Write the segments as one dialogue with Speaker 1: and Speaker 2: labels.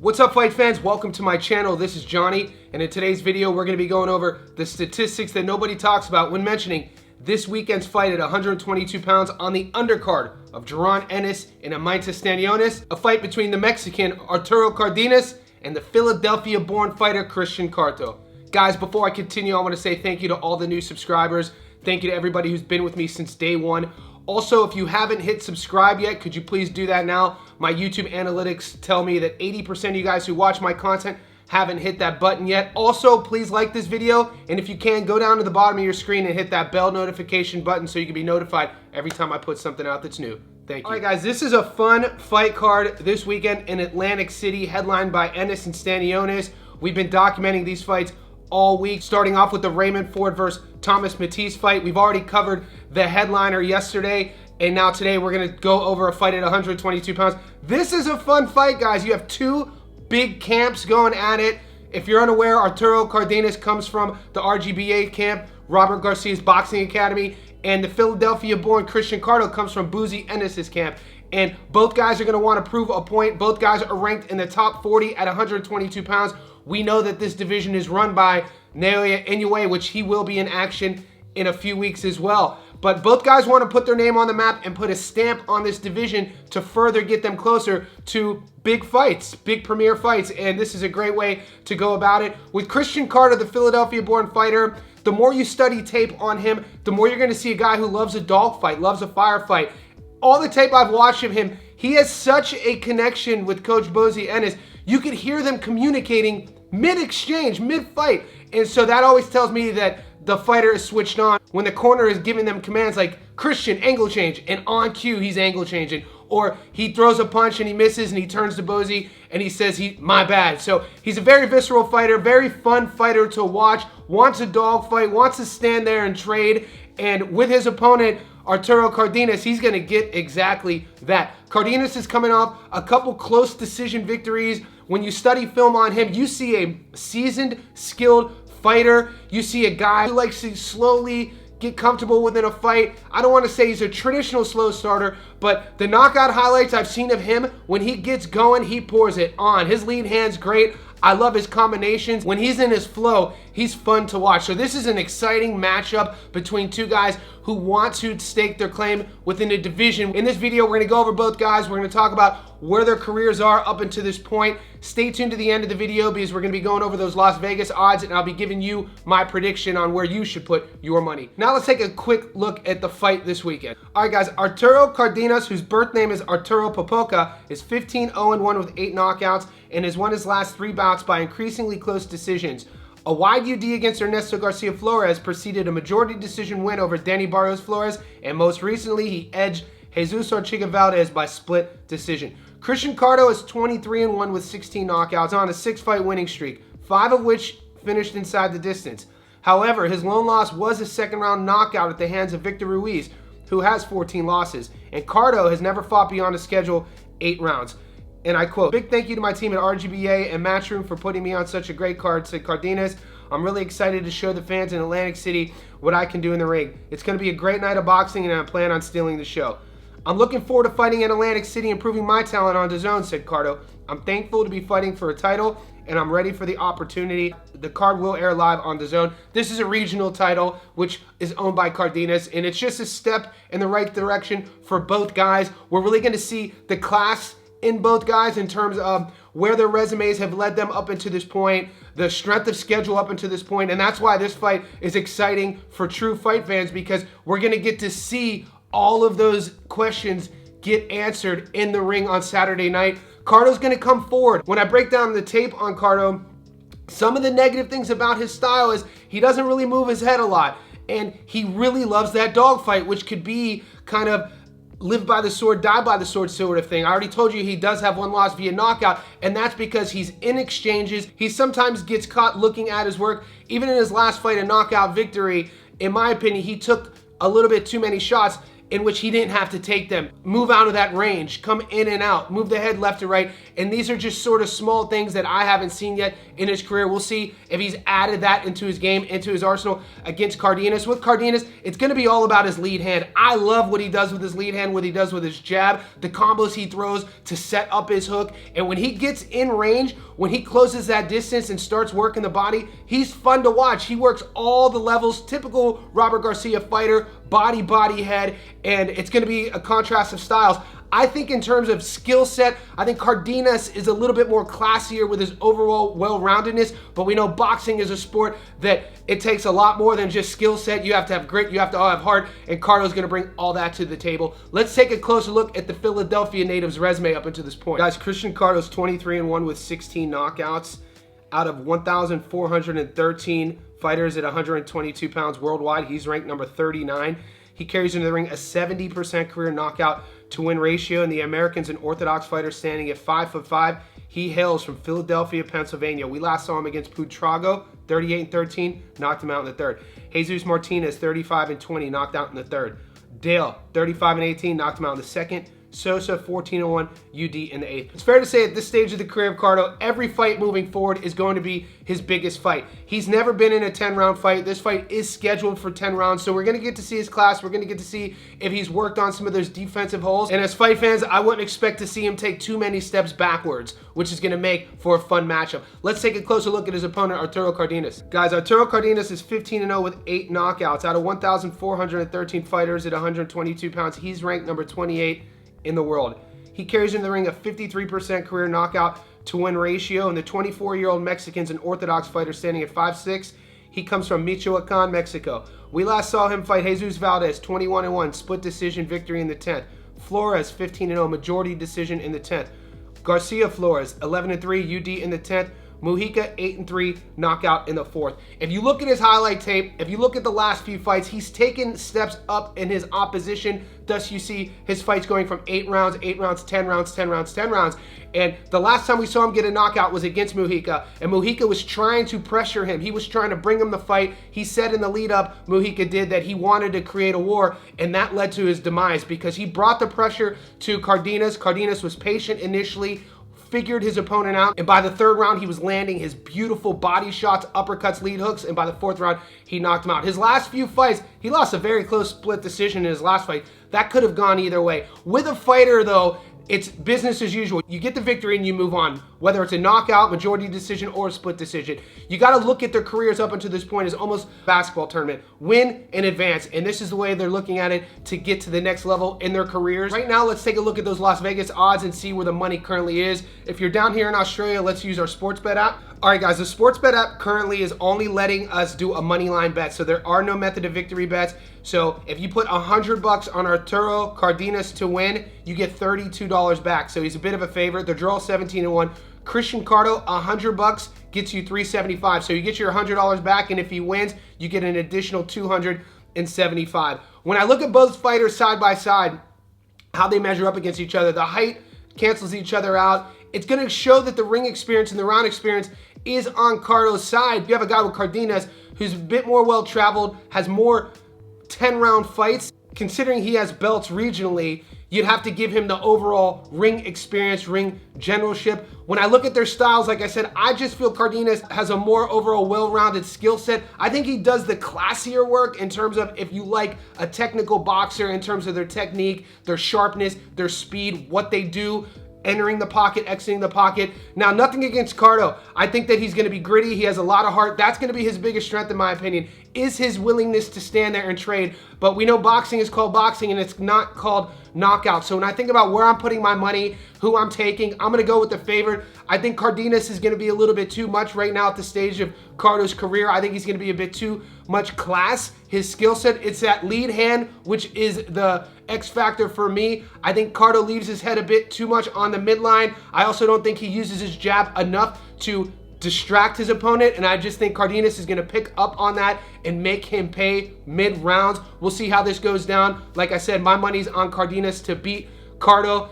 Speaker 1: What's up, fight fans? Welcome to my channel. This is Johnny, and in today's video we're going to be going over the statistics that nobody talks about when mentioning this weekend's fight at 122 pounds on the undercard of Jaron Ennis and Amaitas Stanionis, a fight between the Mexican Arturo Cardenas and the Philadelphia-born fighter Christian Carto. Guys, before I continue, I want to say thank you to all the new subscribers. Thank you to everybody who's been with me since day one. Also, if you haven't hit subscribe yet, could you please do that now? My YouTube analytics tell me that 80% of you guys who watch my content haven't hit that button yet. Also, please like this video, and if you can, go down to the bottom of your screen and hit that bell notification button so you can be notified every time I put something out that's new. Thank you. All right, guys, this is a fun fight card this weekend in Atlantic City, headlined by Ennis and Stanionis. We've been documenting these fights all week, starting off with the Raymond Ford versus Thomas Matisse fight. We've already covered the headliner yesterday, and now today we're going to go over a fight at 122 pounds. This is a fun fight, guys. You have two big camps going at it. If you're unaware, Arturo Cardenas comes from the RGBA camp, Robert Garcia's Boxing Academy, and the Philadelphia-born Christian Carto comes from Boozy Ennis's camp. And both guys are going to want to prove a point. Both guys are ranked in the top 40 at 122 pounds. We know that this division is run by Naoya Inoue, which he will be in action in a few weeks as well. But both guys want to put their name on the map and put a stamp on this division to further get them closer to big fights, big premier fights. And this is a great way to go about it. With Christian Carto, the Philadelphia-born fighter, the more you study tape on him, the more you're going to see a guy who loves a dogfight, loves a firefight. All the tape I've watched of him, he has such a connection with Coach Boozy Ennis. You could hear them communicating mid-exchange, mid-fight. And so that always tells me that the fighter is switched on when the corner is giving them commands like, Christian, angle change, and on cue, he's angle changing. Or he throws a punch and he misses and he turns to Boozy and he says, my bad. So he's a very visceral fighter, very fun fighter to watch, wants a dogfight, wants to stand there and trade. And with his opponent, Arturo Cardenas, he's going to get exactly that. Cardenas is coming off a couple close decision victories. When you study film on him, you see a seasoned, skilled fighter. You see a guy who likes to slowly get comfortable within a fight. I don't want to say he's a traditional slow starter, but the knockout highlights I've seen of him, when he gets going, he pours it on. His lead hand's great. I love his combinations. When he's in his flow, he's fun to watch. So this is an exciting matchup between two guys who want to stake their claim within the division. In this video, we're going to go over both guys. We're going to talk about where their careers are up until this point. Stay tuned to the end of the video because we're going to be going over those Las Vegas odds, and I'll be giving you my prediction on where you should put your money. Now let's take a quick look at the fight this weekend. All right, guys, Arturo Cardenas, whose birth name is Arturo Popoca, is 15-0-1 with 8 knockouts and has won his last 3 bouts by increasingly close decisions. A wide UD against Ernesto Garcia Flores preceded a majority decision win over Danny Barrios Flores, and most recently he edged Jesus Ortiga Valdez by split decision. Christian Carto is 23-1 with 16 knockouts on a 6-fight winning streak, 5 of which finished inside the distance. However, his lone loss was a second-round knockout at the hands of Victor Ruiz, who has 14 losses, and Carto has never fought beyond a scheduled 8 rounds. And I quote, "Big thank you to my team at RGBA and Matchroom for putting me on such a great card," said Cardenas. "I'm really excited to show the fans in Atlantic City what I can do in the ring. It's going to be a great night of boxing, and I plan on stealing the show. I'm looking forward to fighting in Atlantic City and proving my talent on DAZN," said Carto. "I'm thankful to be fighting for a title, and I'm ready for the opportunity. The card will air live on DAZN." This is a regional title, which is owned by Cardenas, and it's just a step in the right direction for both guys. We're really going to see the class in both guys in terms of where their resumes have led them up until this point, the strength of schedule up until this point, and that's why this fight is exciting for true fight fans, because we're going to get to see all of those questions get answered in the ring on Saturday night. Carto's going to come forward. When I break down the tape on Carto, some of the negative things about his style is he doesn't really move his head a lot, and he really loves that dogfight, which could be kind of live by the sword, die by the sword sort of thing. I already told you he does have 1 loss via knockout, and that's because he's in exchanges. He sometimes gets caught looking at his work. Even in his last fight, a knockout victory, in my opinion, he took a little bit too many shots, in which he didn't have to take them, move out of that range, come in and out, move the head left to right. And these are just sort of small things that I haven't seen yet in his career. We'll see if he's added that into his game, into his arsenal against Cardenas. With Cardenas, it's going to be all about his lead hand. I love what he does with his lead hand, what he does with his jab, the combos he throws to set up his hook. And when he gets in range, when he closes that distance and starts working the body, he's fun to watch. He works all the levels, typical Robert Garcia fighter, body, head, and it's going to be a contrast of styles. I think in terms of skill set, I think Cardenas is a little bit more classier with his overall well-roundedness, but we know boxing is a sport that it takes a lot more than just skill set. You have to have grit, you have to have heart, and Carto's going to bring all that to the table. Let's take a closer look at the Philadelphia native's resume up until this point. Guys, Christian Carto's 23-1 with 16 knockouts out of 1,413 fighters at 122 pounds worldwide. He's ranked number 39. He carries into the ring a 70% career knockout to win ratio, and the Americans and Orthodox fighter standing at 5'5". He hails from Philadelphia, Pennsylvania. We last saw him against Putrago, 38-13, knocked him out in the third. Jesus Martinez, 35-20, knocked out in the third. Dale, 35-18, knocked him out in the second. Sosa, 14-1, UD in the eighth. It's fair to say at this stage of the career of Carto, every fight moving forward is going to be his biggest fight. He's never been in a 10-round fight. This fight is scheduled for 10 rounds, so we're going to get to see his class. We're going to get to see if he's worked on some of those defensive holes. And as fight fans, I wouldn't expect to see him take too many steps backwards, which is going to make for a fun matchup. Let's take a closer look at his opponent, Arturo Cardenas. Guys, Arturo Cardenas is 15-0 with 8 knockouts. Out of 1,413 fighters at 122 pounds, he's ranked number 28 in the world. He carries in the ring a 53% career knockout to win ratio, and the 24-year-old Mexican's an Orthodox fighter standing at 5'6". He comes from Michoacan, Mexico. We last saw him fight Jesus Valdez, 21-1, split decision victory in the 10th. Flores, 15-0, majority decision in the 10th. Garcia Flores, 11-3, UD in the 10th. Mujica, 8-3, knockout in the 4th. If you look at his highlight tape, if you look at the last few fights, he's taken steps up in his opposition. Thus, you see his fights going from 8 rounds, 8 rounds, 10 rounds, 10 rounds, 10 rounds. And the last time we saw him get a knockout was against Mujica, and Mujica was trying to pressure him. He was trying to bring him the fight. He said in the lead up, Mujica did, that he wanted to create a war, and that led to his demise because he brought the pressure to Cardenas. Cardenas was patient initially, figured his opponent out, and by the 3rd round, he was landing his beautiful body shots, uppercuts, lead hooks, and by the 4th round, he knocked him out. His last few fights, he lost a very close split decision in his last fight. That could have gone either way. With a fighter, though, it's business as usual. You get the victory and you move on, whether it's a knockout, majority decision, or a split decision. You got to look at their careers up until this point as almost a basketball tournament. Win and advance, and this is the way they're looking at it to get to the next level in their careers. Right now, let's take a look at those Las Vegas odds and see where the money currently is. If you're down here in Australia, let's use our Sportsbet app. All right, guys, the Sportsbet app currently is only letting us do a money line bet, so there are no method of victory bets. So if you put $100 on Arturo Cardenas to win, you get $32 back. So he's a bit of a favorite. The draw 17-1. Christian Carto, $100 gets you $375. So you get your $100 back, and if he wins, you get an additional $275. When I look at both fighters side by side, how they measure up against each other, the height cancels each other out. It's going to show that the ring experience and the round experience is on Carto's side. You have a guy with Cardenas who's a bit more well-traveled, has more 10-round fights. Considering he has belts regionally, you'd have to give him the overall ring experience, ring generalship. When I look at their styles, like I said, I just feel Cardenas has a more overall well-rounded skill set. I think he does the classier work in terms of if you like a technical boxer, in terms of their technique, their sharpness, their speed, what they do, entering the pocket, exiting the pocket. Now, nothing against Carto. I think that he's going to be gritty. He has a lot of heart. That's going to be his biggest strength, in my opinion, is his willingness to stand there and trade. But we know boxing is called boxing, and it's not called knockout. So when I think about where I'm putting my money, who I'm taking, I'm going to go with the favorite. I think Cardenas is going to be a little bit too much right now at the stage of Carto's career. I think he's going to be a bit too much class. His skill set, it's that lead hand, which is the X factor for me. I think Carto leaves his head a bit too much on the midline. I also don't think he uses his jab enough to distract his opponent, and I just think Cardenas is going to pick up on that and make him pay mid-rounds. We'll see how this goes down. Like I said, my money's on Cardenas to beat Carto.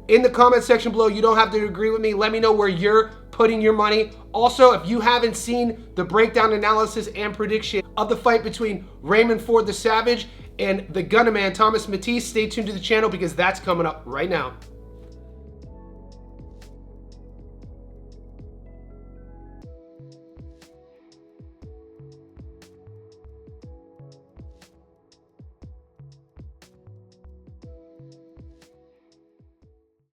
Speaker 1: In the comment section below, you don't have to agree with me. Let me know where you're putting your money. Also, if you haven't seen the breakdown analysis and prediction of the fight between Raymond Ford the Savage and the Gunner Man, Thomas Matisse. Stay tuned to the channel because that's coming up right now.